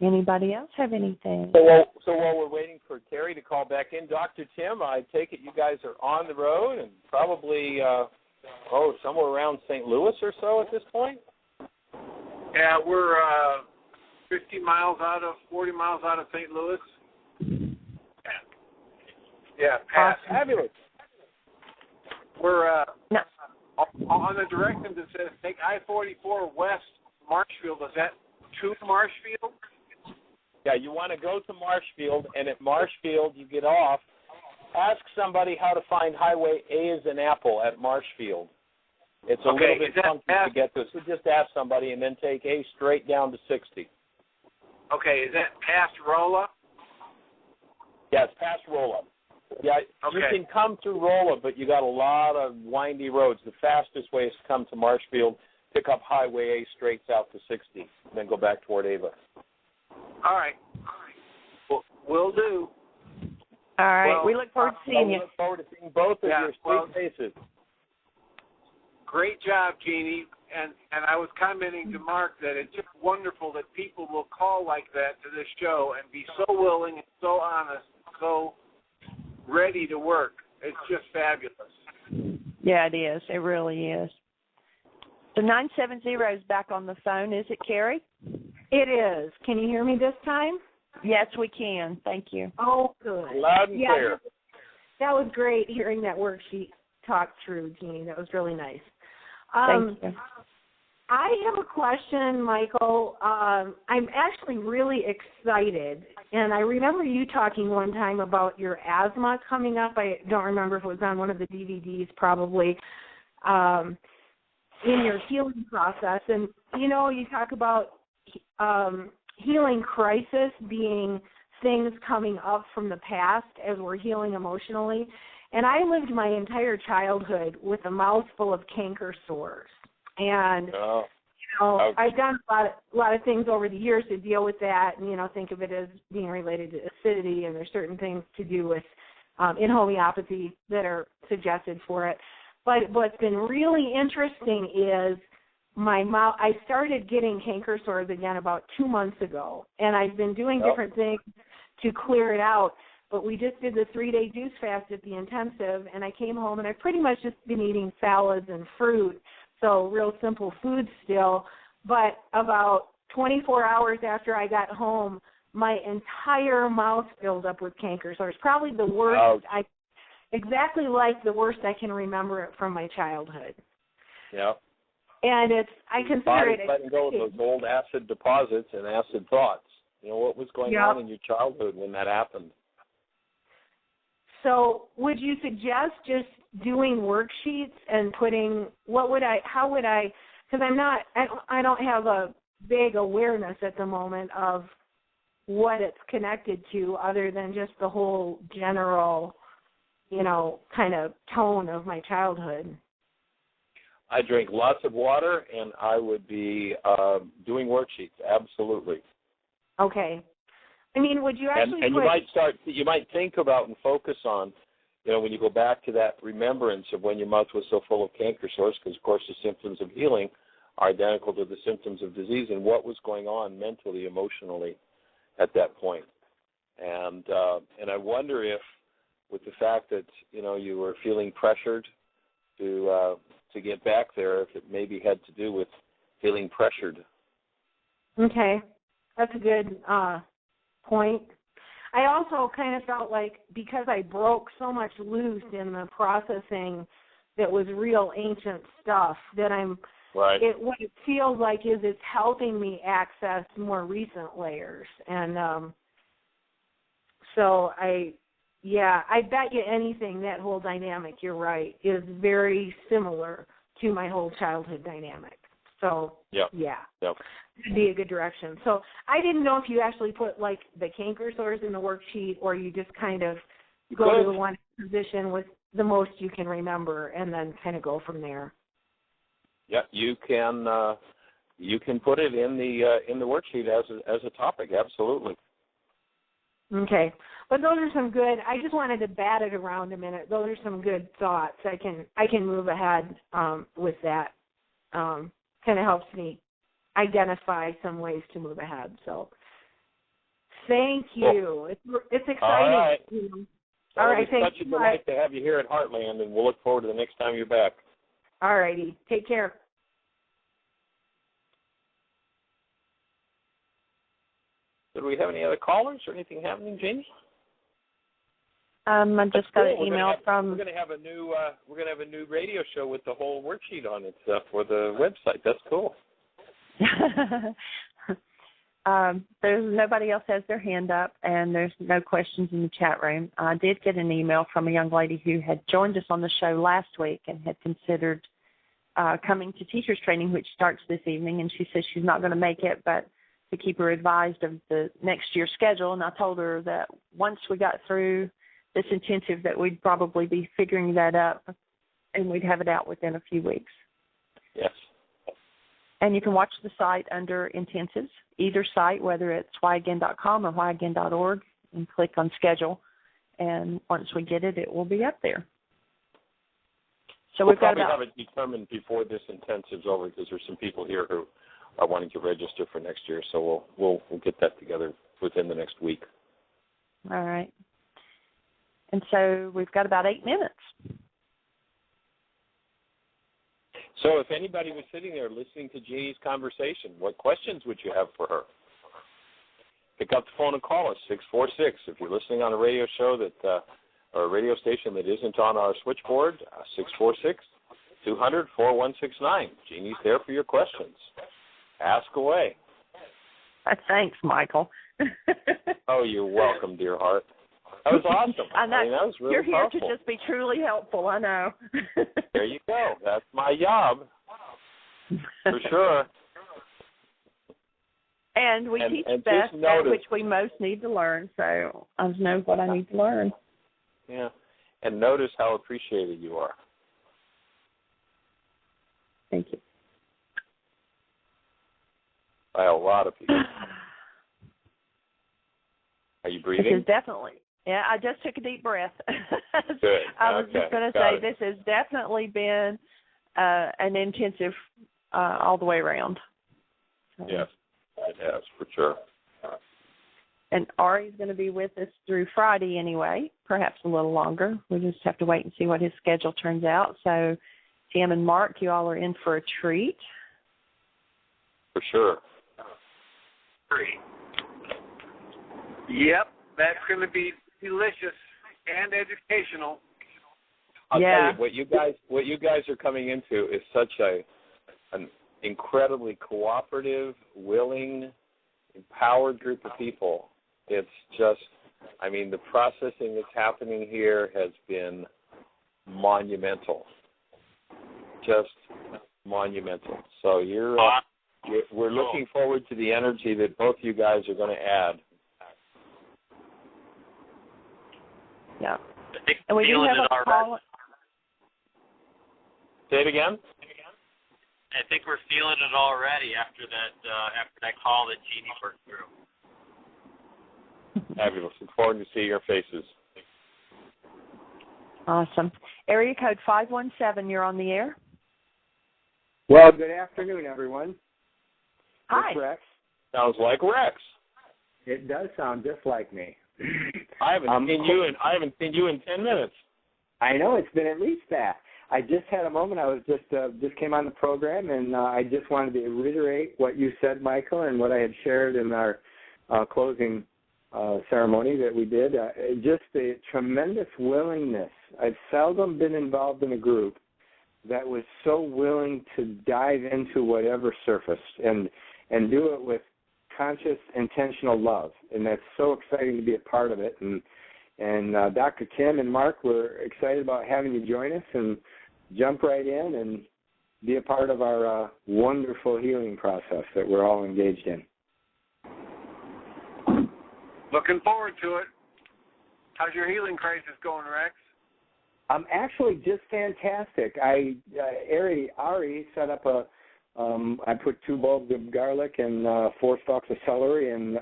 Anybody else have anything? So while we're waiting for Carrie to call back in, Dr. Tim, I take it you guys are on the road and probably, somewhere around St. Louis or so at this point? Yeah, we're 40 miles out of St. Louis. Yeah, past. Awesome. Fabulous. We're on the direction that says take I-44 west Marshfield. Is that to Marshfield? Yeah, you want to go to Marshfield, and at Marshfield you get off. Ask somebody how to find Highway A as an apple at Marshfield. It's a little bit funky to get to, so just ask somebody and then take A straight down to 60. Okay, is that past Rolla? Yeah, it's past Rolla. Yeah, You can come through Rolla, but you got a lot of windy roads. The fastest way is to come to Marshfield, pick up Highway A straight south to 60, and then go back toward Ava. All right. Well, will do. All right. Well, we look forward to seeing you. We look forward to seeing both of your sweet faces. Great job, Jeanie. And I was commenting to Mark that it's just wonderful that people will call like that to this show and be so willing and so honest, so ready to work. It's just fabulous. Yeah, it is. It really is. The 970 is back on the phone. Is it, Carrie? It is. Can you hear me this time? Yes, we can. Thank you. Oh, good. Loud and clear. That was great hearing that worksheet talk through, Jeanie. That was really nice. Thank you. I have a question, Michael. I'm actually really excited, and I remember you talking one time about your asthma coming up. I don't remember if it was on one of the DVDs, probably, in your healing process. And, you talk about healing crisis being things coming up from the past as we're healing emotionally. And I lived my entire childhood with a mouthful of canker sores. And, I've done a lot of things over the years to deal with that and, think of it as being related to acidity, and there's certain things to do with in homeopathy that are suggested for it. But what's been really interesting is my mouth. I started getting canker sores again about 2 months ago, and I've been doing different things to clear it out. But we just did the 3-day juice fast at the intensive, and I came home, and I've pretty much just been eating salads and fruit, so real simple food still. But about 24 hours after I got home, my entire mouth filled up with canker sores. Probably the worst. Exactly like the worst I can remember it from my childhood. Yeah. And I consider it letting go of those old acid deposits and acid thoughts. What was going on in your childhood when that happened? So would you suggest just doing worksheets and putting, because I don't have a big awareness at the moment of what it's connected to other than just the whole general, kind of tone of my childhood. I drink lots of water, and I would be doing worksheets, absolutely. Okay. I mean, would you actually you might think about and focus on, when you go back to that remembrance of when your mouth was so full of canker sores, because, of course, the symptoms of healing are identical to the symptoms of disease, and what was going on mentally, emotionally at that point. And I wonder if, with the fact that, you were feeling pressured to get back there, if it maybe had to do with feeling pressured. Okay. That's a good point. I also kind of felt like because I broke so much loose in the processing that was real ancient stuff that what it feels like is it's helping me access more recent layers. And so I bet you anything that whole dynamic, you're right, is very similar to my whole childhood dynamic. So, it'd be a good direction. So I didn't know if you actually put, like, the canker sores in the worksheet, or you just kind of go to the one position with the most you can remember and then kind of go from there. Yeah, you can put it in the worksheet as a topic, absolutely. Okay. But those are some good. I just wanted to bat it around a minute. Those are some good thoughts. I can move ahead with that. Kind of helps me identify some ways to move ahead. So, thank you. It's exciting. All right. All right. Thank Such a delight to have you here at Heartland, and we'll look forward to the next time you're back. All righty. Take care. Did we have any other callers or anything happening, Jeanie? I just got an We're email from. We're going to have a new radio show with the whole worksheet on it for the website. That's cool. There's nobody else has their hand up, and there's no questions in the chat room. I did get an email from a young lady who had joined us on the show last week and had considered coming to teachers training, which starts this evening, and she says she's not going to make it, but to keep her advised of the next year's schedule. And I told her that once we got through this intensive that we'd probably be figuring that up, and we'd have it out within a few weeks. Yes. And you can watch the site under intensives, either site, whether it's whyagain.com or whyagain.org, and click on schedule. And once we get it, it will be up there. So we've got probably about have it determined before this intensive's over, because there's some people here who are wanting to register for next year. So we'll get that together within the next week. All right. And so we've got about 8 minutes. So if anybody was sitting there listening to Jeannie's conversation, what questions would you have for her? Pick up the phone and call us, 646. If you're listening on a radio show or a radio station that isn't on our switchboard, 646-200-4169. Jeannie's there for your questions. Ask away. Thanks, Michael. Oh, you're welcome, dear heart. That was awesome. I know. That was really You're here powerful. to just be truly helpful, I know. There you go. That's my job, for sure. And we teach best that which we most need to learn, so I know what I need to learn. Yeah, and notice how appreciated you are. Thank you. By a lot of people. Are you breathing? This is definitely. Yeah, I just took a deep breath. Good. I was just going to say this has definitely been an intensive all the way around. So. Yes, it has, for sure. And Ari's going to be with us through Friday anyway, perhaps a little longer. We just have to wait and see what his schedule turns out. So Tim and Mark, you all are in for a treat. For sure. Yep, that's going to be delicious and educational. I'll tell you, what you guys are coming into is such an incredibly cooperative, willing, empowered group of people. It's just, I mean, the processing that's happening here has been monumental. Just monumental. So we're looking forward to the energy that both you guys are going to add. Yeah. I think and we do have a call. Say it again. I think we're feeling it already after that call that Jeanie worked through. Fabulous. Look forward to seeing your faces. Awesome. Area code 517, you're on the air. Well, good afternoon, everyone. Hi. It's Rex. Sounds like Rex. It does sound just like me. I haven't seen you in 10 minutes. I know, it's been at least that. I just had a moment. I was just came on the program, and I just wanted to reiterate what you said, Michael, and what I had shared in our closing ceremony that we did. Just a tremendous willingness. I've seldom been involved in a group that was so willing to dive into whatever surfaced and do it with conscious, intentional love, and that's so exciting to be a part of it. And Dr. Kim and Mark, we're excited about having you join us and jump right in and be a part of our wonderful healing process that we're all engaged in. Looking forward to it. How's your healing crisis going, Rex? Actually just fantastic. Ari set up I put 2 bulbs of garlic and 4 stalks of celery and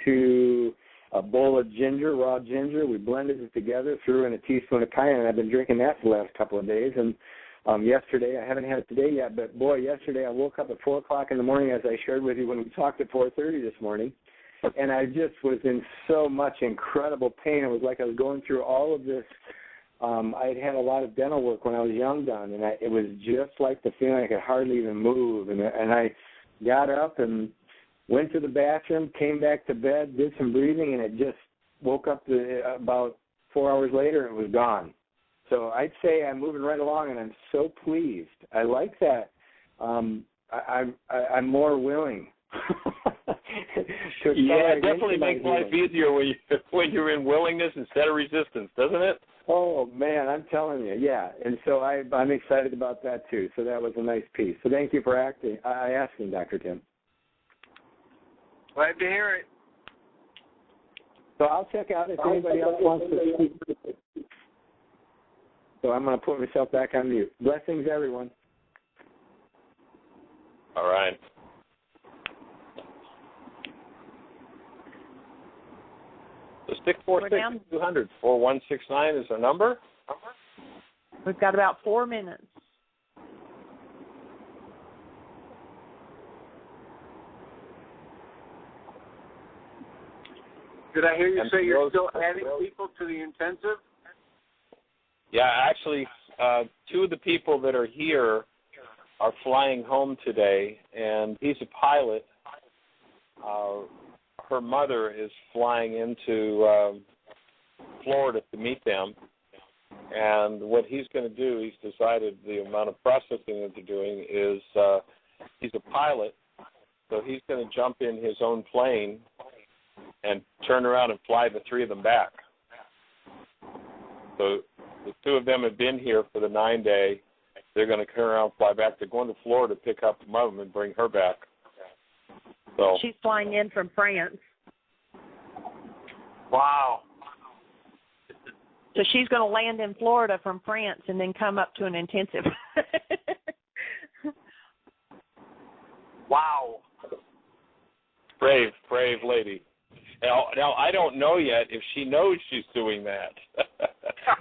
2 a bowl of ginger, raw ginger. We blended it together, threw in a teaspoon of cayenne, and I've been drinking that for the last couple of days. And yesterday, I haven't had it today yet, but boy, yesterday I woke up at 4 o'clock in the morning, as I shared with you when we talked at 4:30 this morning, and I just was in so much incredible pain. It was like I was going through all of this. I had a lot of dental work when I was young done, and it was just like the feeling I could hardly even move. And I got up and went to the bathroom, came back to bed, did some breathing, and it just woke up about 4 hours later, and it was gone. So I'd say I'm moving right along, and I'm so pleased. I like that. I'm more willing. Yeah, it definitely makes life easier when you're in willingness instead of resistance, doesn't it? Oh, man, I'm telling you, yeah. And so I'm excited about that, too. So that was a nice piece. So thank you for asking, Dr. Tim. Glad to hear it. So I'll check out if anybody else wants to speak. So I'm going to put myself back on mute. Blessings, everyone. All right. So 646-200-4169 is our number. We've got about 4 minutes. Did I hear you say you're still adding people to the intensive? Yeah, actually, 2 of the people that are here are flying home today, and he's a pilot. Her mother is flying into Florida to meet them, and what he's going to do, he's decided the amount of processing that they're doing is he's a pilot, so he's going to jump in his own plane and turn around and fly the 3 of them back. So the 2 of them have been here for the 9-day. They're going to turn around and fly back. They're going to Florida to pick up Mom and bring her back. So she's flying in from France. Wow. So she's going to land in Florida from France and then come up to an intensive. Wow. Brave lady. Now I don't know yet if she knows she's doing that.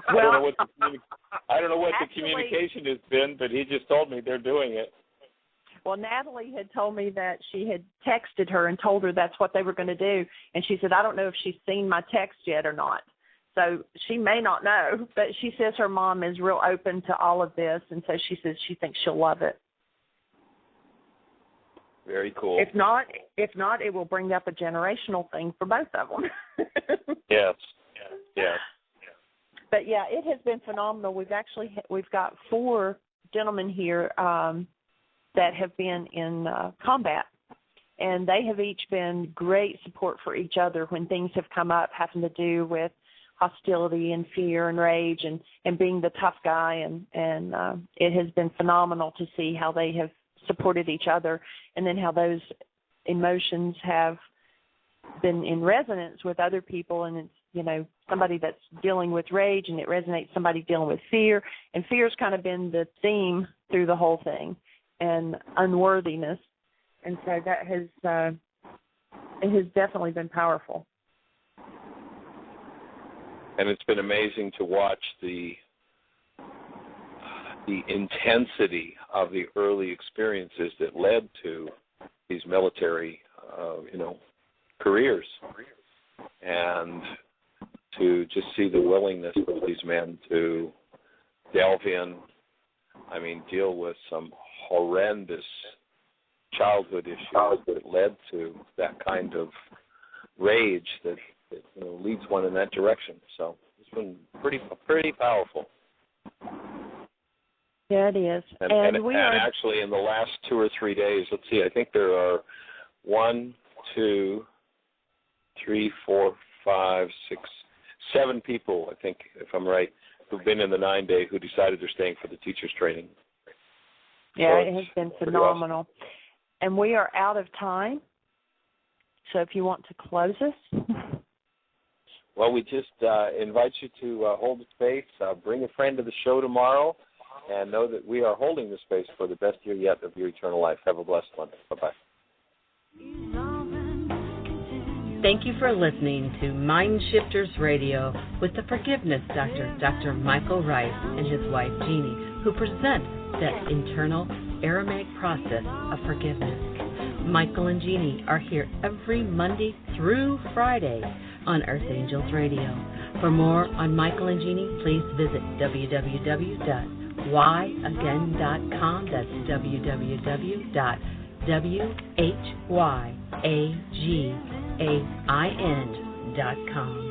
I don't know what the communication has been, but he just told me they're doing it. Well, Natalie had told me that she had texted her and told her that's what they were going to do, and she said, I don't know if she's seen my text yet or not. So she may not know, but she says her mom is real open to all of this, and so she says she thinks she'll love it. Very cool. If not, it will bring up a generational thing for both of them. Yes. But yeah, it has been phenomenal. We've got 4 gentlemen here that have been in combat, and they have each been great support for each other when things have come up having to do with hostility and fear and rage and being the tough guy, and it has been phenomenal to see how they have supported each other, and then how those emotions have been in resonance with other people. And it's, somebody that's dealing with rage, and it resonates somebody dealing with fear, and fear's kind of been the theme through the whole thing, and unworthiness. And so that it has definitely been powerful. And it's been amazing to watch the intensity of the early experiences that led to these military, careers, and to just see the willingness of these men to delve in, deal with some horrendous childhood issues that led to that kind of rage that leads one in that direction. So it's been pretty powerful. Yeah, it is. And actually, in the last 2 or 3 days, let's see, I think there are 1, 2, 3, 4, 5, 6, 7 people, I think, if I'm right, who've been in the 9-day who decided they're staying for the teacher's training. Yeah, it has been phenomenal. Awesome. And we are out of time, so if you want to close us. Well, we just invite you to hold the space, bring a friend to the show tomorrow, and know that we are holding the space for the best year yet of your eternal life. Have a blessed one. Bye-bye. Thank you for listening to Mind Shifters Radio with the Forgiveness Doctor, Dr. Michael Ryce, and his wife Jeanie, who present that internal Aramaic process of forgiveness. Michael and Jeanie are here every Monday through Friday on Earth Angels Radio. For more on Michael and Jeanie, please visit www.whyagain.com. That's www.whyagain.com.